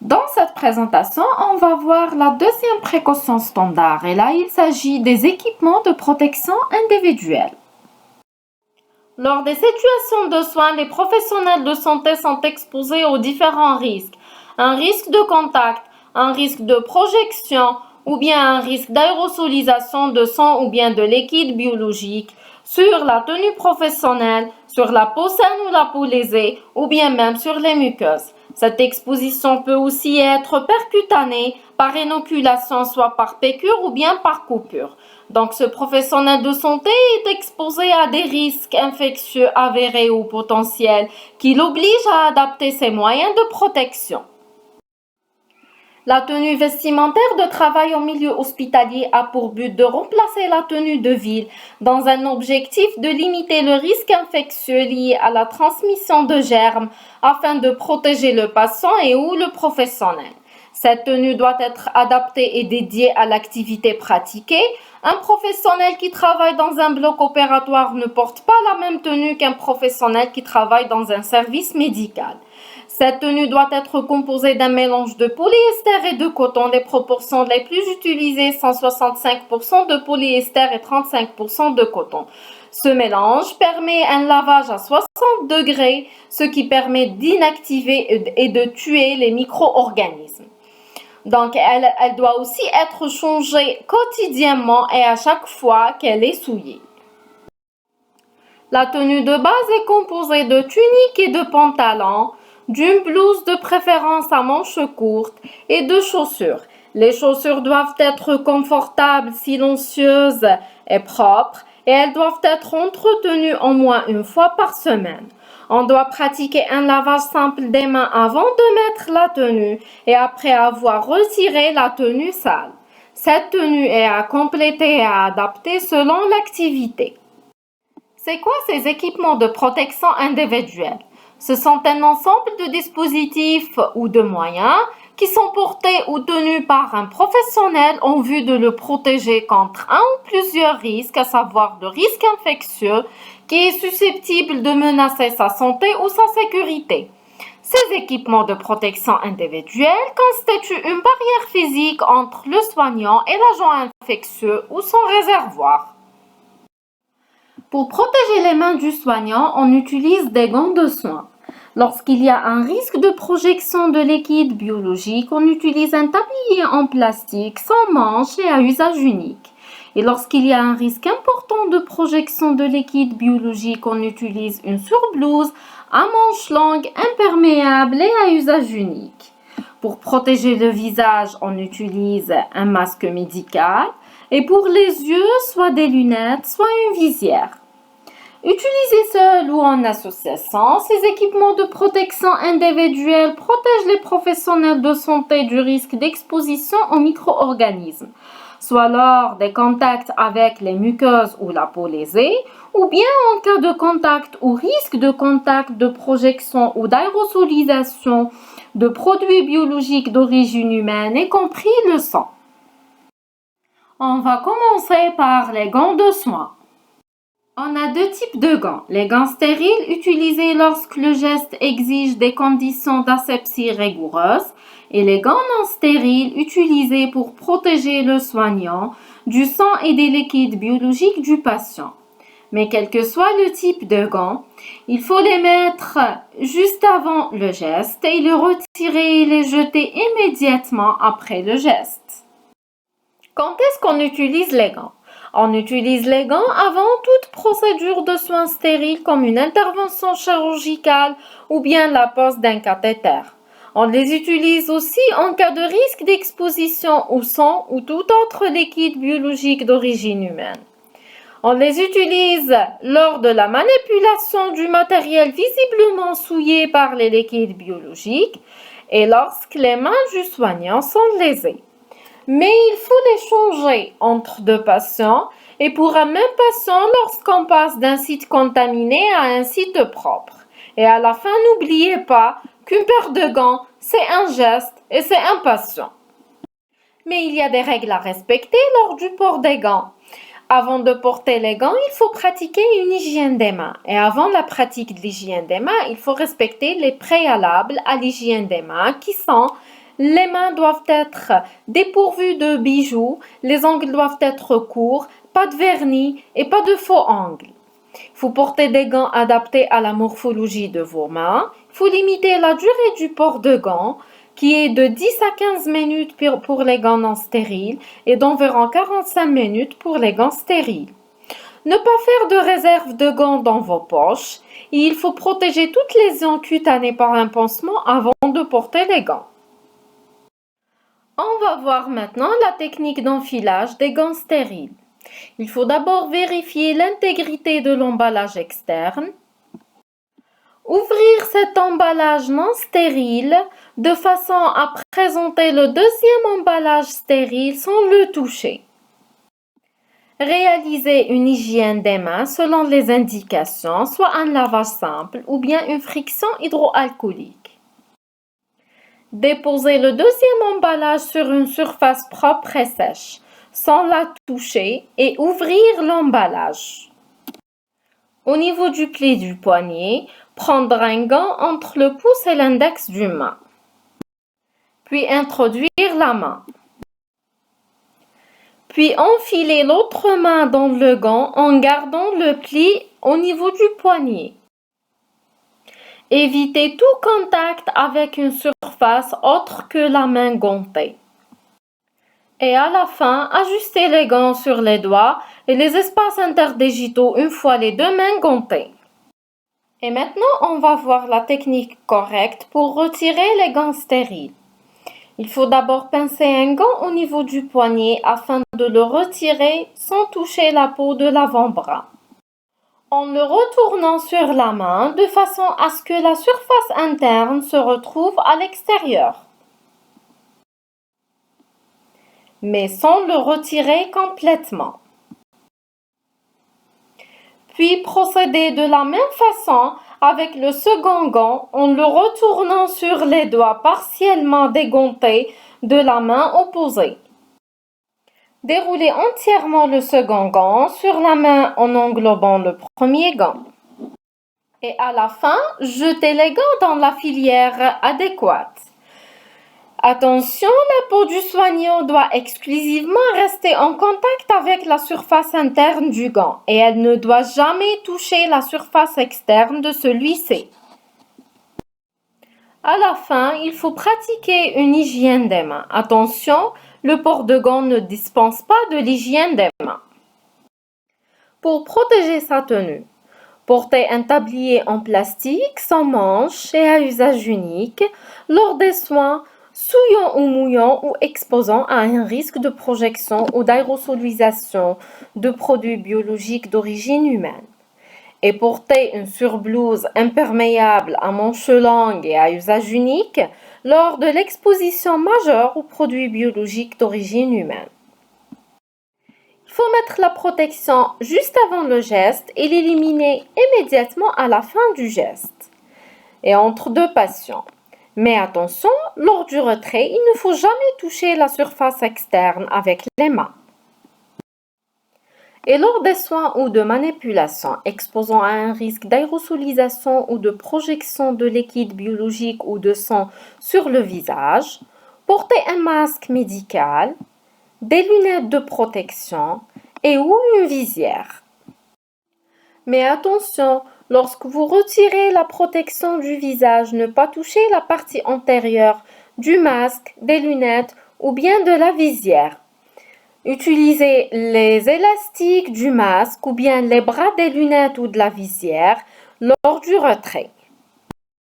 Dans cette présentation, on va voir la deuxième précaution standard et là, il s'agit des équipements de protection individuelle. Lors des situations de soins, les professionnels de santé sont exposés aux différents risques. Un risque de contact, un risque de projection ou bien un risque d'aérosolisation de sang ou bien de liquide biologique sur la tenue professionnelle, sur la peau saine ou la peau lésée ou bien même sur les muqueuses. Cette exposition peut aussi être percutanée par inoculation, soit par piqûre ou bien par coupure. Donc, ce professionnel de santé est exposé à des risques infectieux avérés ou potentiels qui l'obligent à adapter ses moyens de protection. La tenue vestimentaire de travail en milieu hospitalier a pour but de remplacer la tenue de ville dans un objectif de limiter le risque infectieux lié à la transmission de germes afin de protéger le patient et ou le professionnel. Cette tenue doit être adaptée et dédiée à l'activité pratiquée. Un professionnel qui travaille dans un bloc opératoire ne porte pas la même tenue qu'un professionnel qui travaille dans un service médical. Cette tenue doit être composée d'un mélange de polyester et de coton. Les proportions les plus utilisées sont 65% de polyester et 35% de coton. Ce mélange permet un lavage à 60 degrés, ce qui permet d'inactiver et de tuer les micro-organismes. Donc, elle doit aussi être changée quotidiennement et à chaque fois qu'elle est souillée. La tenue de base est composée de tunique et de pantalon, d'une blouse de préférence à manches courtes et de chaussures. Les chaussures doivent être confortables, silencieuses et propres et elles doivent être entretenues au moins une fois par semaine. On doit pratiquer un lavage simple des mains avant de mettre la tenue et après avoir retiré la tenue sale. Cette tenue est à compléter et à adapter selon l'activité. C'est quoi ces équipements de protection individuelle? Ce sont un ensemble de dispositifs ou de moyens qui sont portés ou tenus par un professionnel en vue de le protéger contre un ou plusieurs risques, à savoir le risque infectieux qui est susceptible de menacer sa santé ou sa sécurité. Ces équipements de protection individuelle constituent une barrière physique entre le soignant et l'agent infectieux ou son réservoir. Pour protéger les mains du soignant, on utilise des gants de soins. Lorsqu'il y a un risque de projection de liquide biologique, on utilise un tablier en plastique sans manche et à usage unique. Et lorsqu'il y a un risque important de projection de liquide biologique, on utilise une surblouse à manches longues, imperméable et à usage unique. Pour protéger le visage, on utilise un masque médical et pour les yeux, soit des lunettes, soit une visière. Utilisés seuls ou en association, ces équipements de protection individuelle protègent les professionnels de santé du risque d'exposition aux micro-organismes, soit lors des contacts avec les muqueuses ou la peau lésée, ou bien en cas de contact ou risque de contact de projection ou d'aérosolisation de produits biologiques d'origine humaine, y compris le sang. On va commencer par les gants de soins. On a deux types de gants. Les gants stériles utilisés lorsque le geste exige des conditions d'asepsie rigoureuses et les gants non stériles utilisés pour protéger le soignant du sang et des liquides biologiques du patient. Mais quel que soit le type de gants, il faut les mettre juste avant le geste et les retirer et les jeter immédiatement après le geste. Quand est-ce qu'on utilise les gants? On utilise les gants avant toute procédure de soins stériles comme une intervention chirurgicale ou bien la pose d'un cathéter. On les utilise aussi en cas de risque d'exposition au sang ou tout autre liquide biologique d'origine humaine. On les utilise lors de la manipulation du matériel visiblement souillé par les liquides biologiques et lorsque les mains du soignant sont lésées. Mais il faut les changer entre deux patients et pour un même patient lorsqu'on passe d'un site contaminé à un site propre. Et à la fin, n'oubliez pas qu'une paire de gants, c'est un geste et c'est un patient. Mais il y a des règles à respecter lors du port des gants. Avant de porter les gants, il faut pratiquer une hygiène des mains. Et avant la pratique de l'hygiène des mains, il faut respecter les préalables à l'hygiène des mains qui sont: les mains doivent être dépourvues de bijoux, les ongles doivent être courts, pas de vernis et pas de faux ongles. Il faut porter des gants adaptés à la morphologie de vos mains. Il faut limiter la durée du port de gants, qui est de 10 à 15 minutes pour les gants non stériles et d'environ 45 minutes pour les gants stériles. Ne pas faire de réserve de gants dans vos poches. Et il faut protéger toutes les lésions cutanées par un pansement avant de porter les gants. On va voir maintenant la technique d'enfilage des gants stériles. Il faut d'abord vérifier l'intégrité de l'emballage externe. Ouvrir cet emballage non stérile de façon à présenter le deuxième emballage stérile sans le toucher. Réaliser une hygiène des mains selon les indications, soit un lavage simple ou bien une friction hydroalcoolique. Déposer le deuxième emballage sur une surface propre et sèche, sans la toucher, et ouvrir l'emballage. Au niveau du pli du poignet, prendre un gant entre le pouce et l'index du main. Puis introduire la main. Puis enfiler l'autre main dans le gant en gardant le pli au niveau du poignet. Évitez tout contact avec une surface autre que la main gantée. Et à la fin, ajustez les gants sur les doigts et les espaces interdigitaux une fois les deux mains gantées. Et maintenant, on va voir la technique correcte pour retirer les gants stériles. Il faut d'abord pincer un gant au niveau du poignet afin de le retirer sans toucher la peau de l'avant-bras, en le retournant sur la main de façon à ce que la surface interne se retrouve à l'extérieur, mais sans le retirer complètement. Puis procéder de la même façon avec le second gant en le retournant sur les doigts partiellement dégantés de la main opposée. Déroulez entièrement le second gant sur la main en englobant le premier gant. Et à la fin, jetez les gants dans la filière adéquate. Attention, la peau du soignant doit exclusivement rester en contact avec la surface interne du gant et elle ne doit jamais toucher la surface externe de celui-ci. À la fin, il faut pratiquer une hygiène des mains. Attention, le port de gants ne dispense pas de l'hygiène des mains. Pour protéger sa tenue, portez un tablier en plastique sans manche et à usage unique lors des soins souillant ou mouillant ou exposant à un risque de projection ou d'aérosolisation de produits biologiques d'origine humaine. Et porter une surblouse imperméable à manches longues et à usage unique lors de l'exposition majeure aux produits biologiques d'origine humaine. Il faut mettre la protection juste avant le geste et l'éliminer immédiatement à la fin du geste et entre deux patients. Mais attention, lors du retrait, il ne faut jamais toucher la surface externe avec les mains. Et lors des soins ou de manipulations exposant à un risque d'aérosolisation ou de projection de liquide biologique ou de sang sur le visage, portez un masque médical, des lunettes de protection et ou une visière. Mais attention, lorsque vous retirez la protection du visage, ne pas toucher la partie antérieure du masque, des lunettes ou bien de la visière. Utilisez les élastiques du masque ou bien les bras des lunettes ou de la visière lors du retrait.